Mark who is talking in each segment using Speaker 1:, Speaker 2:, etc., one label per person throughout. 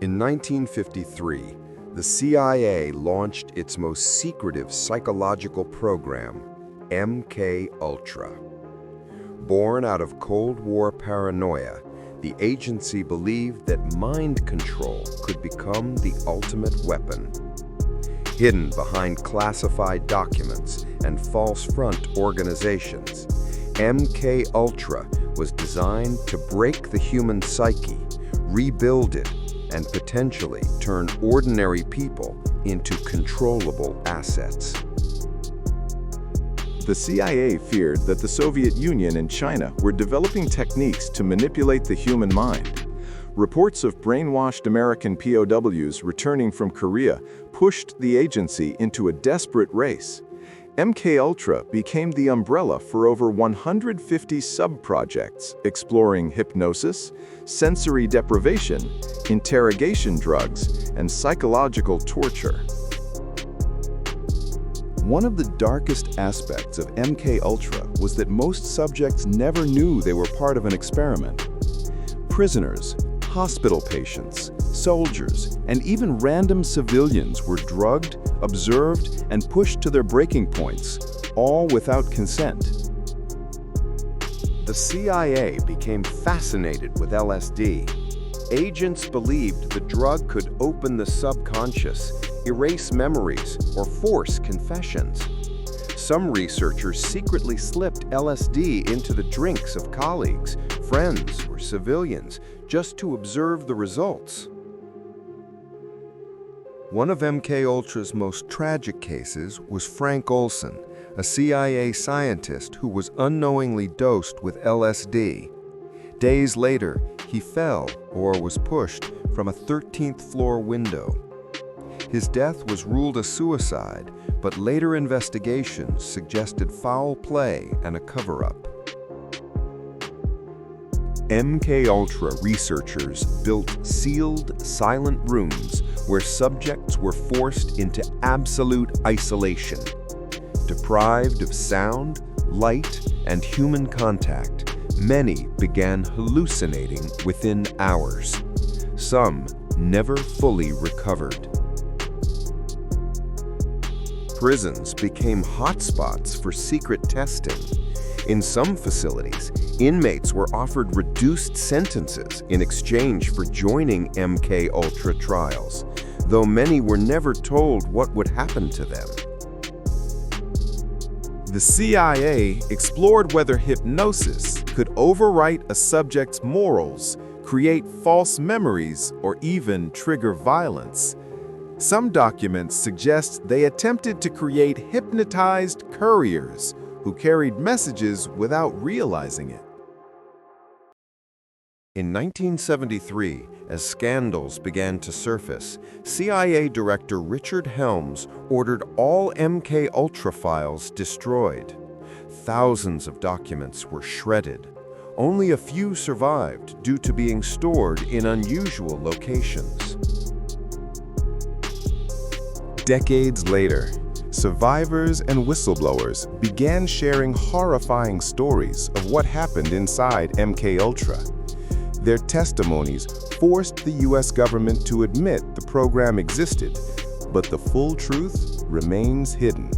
Speaker 1: In 1953, the CIA launched its most secretive psychological program, MK-Ultra. Born out of Cold War paranoia, the agency believed that mind control could become the ultimate weapon. Hidden behind classified documents and false front organizations, MK-Ultra was designed to break the human psyche, rebuild it, and potentially turn ordinary people into controllable assets.
Speaker 2: The CIA feared that the Soviet Union and China were developing techniques to manipulate the human mind. Reports of brainwashed American POWs returning from Korea pushed the agency into a desperate race. MK-Ultra became the umbrella for over 150 sub-projects exploring hypnosis, sensory deprivation, interrogation drugs, and psychological torture. One of the darkest aspects of MK-Ultra was that most subjects never knew they were part of an experiment. Prisoners, hospital patients, soldiers, and even random civilians were drugged, observed, and pushed to their breaking points, all without consent.
Speaker 1: The CIA became fascinated with LSD. Agents believed the drug could open the subconscious, erase memories, or force confessions. Some researchers secretly slipped LSD into the drinks of colleagues, friends, or civilians just to observe the results. One of MK-Ultra's most tragic cases was Frank Olson, a CIA scientist who was unknowingly dosed with LSD. Days later, he fell or was pushed from a 13th floor window. His death was ruled a suicide, but later investigations suggested foul play and a cover-up. MK-Ultra researchers built sealed, silent rooms where subjects were forced into absolute isolation. Deprived of sound, light, and human contact, many began hallucinating within hours. Some never fully recovered. Prisons became hotspots for secret testing. In some facilities, inmates were offered reduced sentences in exchange for joining MK-Ultra trials, though many were never told what would happen to them.
Speaker 2: The CIA explored whether hypnosis could overwrite a subject's morals, create false memories, or even trigger violence. Some documents suggest they attempted to create hypnotized couriers who carried messages without realizing it.
Speaker 1: In 1973, as scandals began to surface, CIA Director Richard Helms ordered all MK-Ultra files destroyed. Thousands of documents were shredded. Only a few survived due to being stored in unusual locations.
Speaker 2: Decades later, survivors and whistleblowers began sharing horrifying stories of what happened inside MK-Ultra. Their testimonies forced the U.S. government to admit the program existed, but the full truth remains hidden.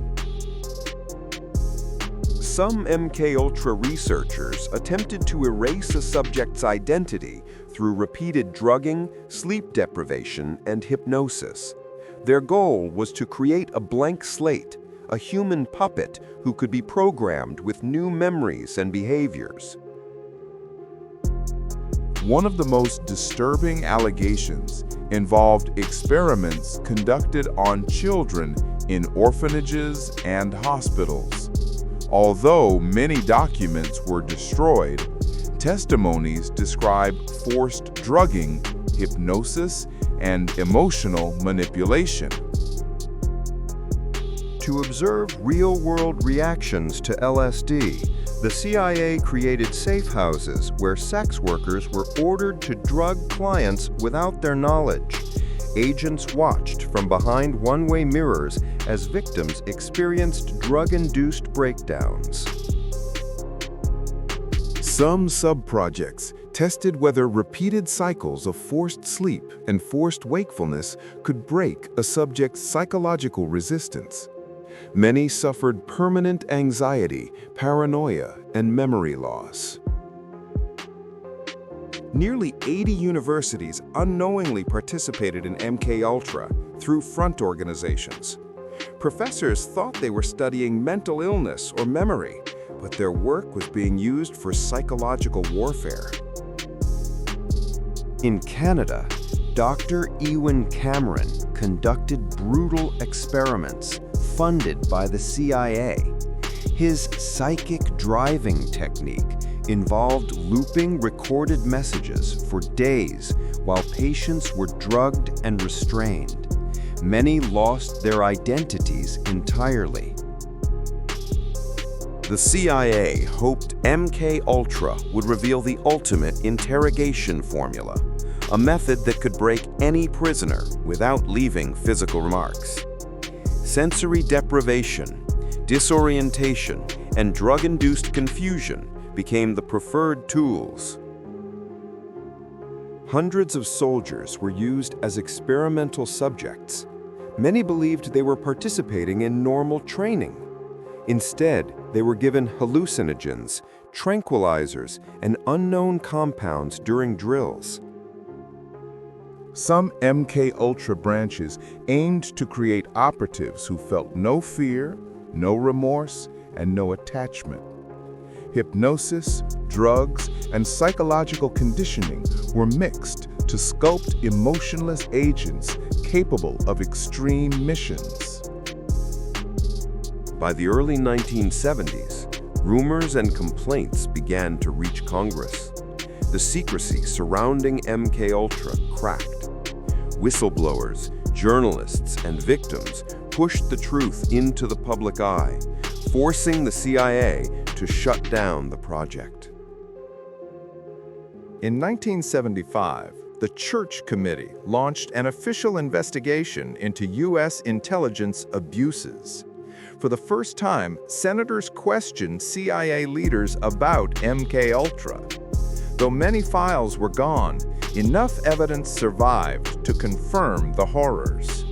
Speaker 1: Some MK-Ultra researchers attempted to erase a subject's identity through repeated drugging, sleep deprivation, and hypnosis. Their goal was to create a blank slate, a human puppet who could be programmed with new memories and behaviors.
Speaker 2: One of the most disturbing allegations involved experiments conducted on children in orphanages and hospitals. Although many documents were destroyed, testimonies describe forced drugging, hypnosis, and emotional manipulation.
Speaker 1: To observe real-world reactions to LSD, the CIA created safe houses where sex workers were ordered to drug clients without their knowledge. Agents watched from behind one-way mirrors as victims experienced drug-induced breakdowns.
Speaker 2: Some sub-projects tested whether repeated cycles of forced sleep and forced wakefulness could break a subject's psychological resistance. Many suffered permanent anxiety, paranoia, and memory loss.
Speaker 1: Nearly 80 universities unknowingly participated in MKUltra through front organizations. Professors thought they were studying mental illness or memory, but their work was being used for psychological warfare. In Canada, Dr. Ewan Cameron conducted brutal experiments funded by the CIA. His psychic driving technique involved looping recorded messages for days while patients were drugged and restrained. Many lost their identities entirely. The CIA hoped MKUltra would reveal the ultimate interrogation formula, a method that could break any prisoner without leaving physical marks. Sensory deprivation, disorientation, and drug-induced confusion became the preferred tools. Hundreds of soldiers were used as experimental subjects. Many believed they were participating in normal training. Instead, they were given hallucinogens, tranquilizers, and unknown compounds during drills.
Speaker 2: Some MKUltra branches aimed to create operatives who felt no fear, no remorse, and no attachment. Hypnosis, drugs, and psychological conditioning were mixed to sculpt emotionless agents capable of extreme missions.
Speaker 1: By the early 1970s, rumors and complaints began to reach Congress. The secrecy surrounding MKUltra cracked. Whistleblowers, journalists, and victims pushed the truth into the public eye, forcing the CIA to shut down the project.
Speaker 2: In 1975, the Church Committee launched an official investigation into U.S. intelligence abuses. For the first time, senators questioned CIA leaders about MKUltra. Though many files were gone, enough evidence survived to confirm the horrors.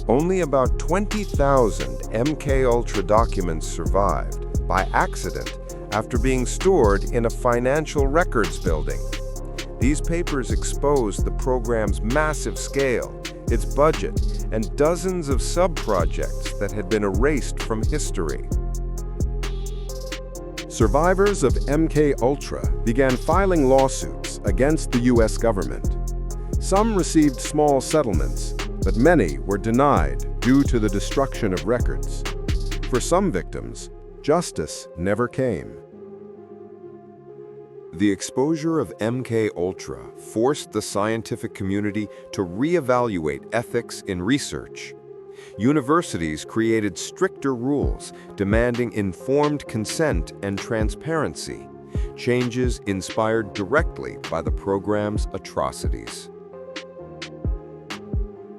Speaker 1: Only about 20,000 MKUltra documents survived by accident after being stored in a financial records building. These papers exposed the program's massive scale, its budget, and dozens of sub-projects that had been erased from history. Survivors of MKUltra began filing lawsuits against the U.S. government. Some received small settlements, but many were denied due to the destruction of records. For some victims, justice never came. The exposure of MKUltra forced the scientific community to reevaluate ethics in research. Universities created stricter rules demanding informed consent and transparency, changes inspired directly by the program's atrocities.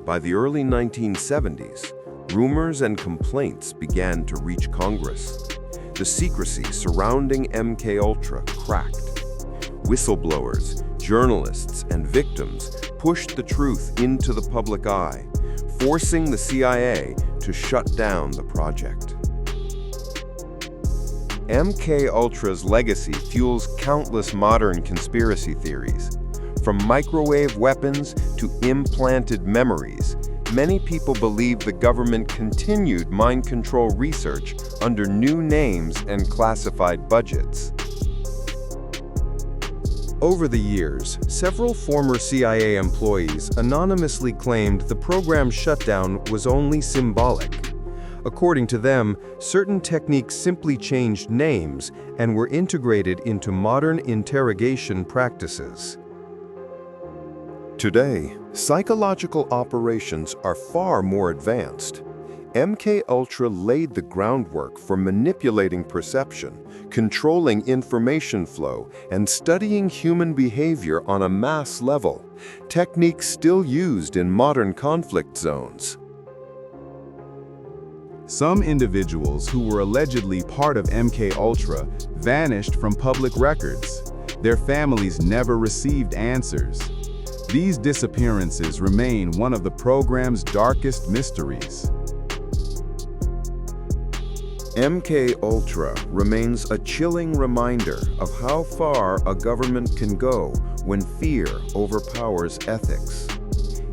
Speaker 1: By the early 1970s, rumors and complaints began to reach Congress. The secrecy surrounding MKUltra cracked. Whistleblowers, journalists, and victims pushed the truth into the public eye, forcing the CIA to shut down the project. MKUltra's legacy fuels countless modern conspiracy theories. From microwave weapons to implanted memories, many people believe the government continued mind control research under new names and classified budgets. Over the years, several former CIA employees anonymously claimed the program's shutdown was only symbolic. According to them, certain techniques simply changed names and were integrated into modern interrogation practices. Today, psychological operations are far more advanced. MKUltra laid the groundwork for manipulating perception, controlling information flow, and studying human behavior on a mass level, techniques still used in modern conflict zones.
Speaker 3: Some individuals who were allegedly part of MK Ultra vanished from public records. Their families never received answers. These disappearances remain one of the program's darkest mysteries.
Speaker 1: MK Ultra remains a chilling reminder of how far a government can go when fear overpowers ethics.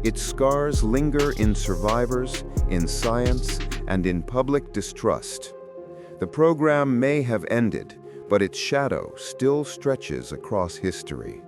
Speaker 1: Its scars linger in survivors, in science, and in public distrust. The program may have ended, but its shadow still stretches across history.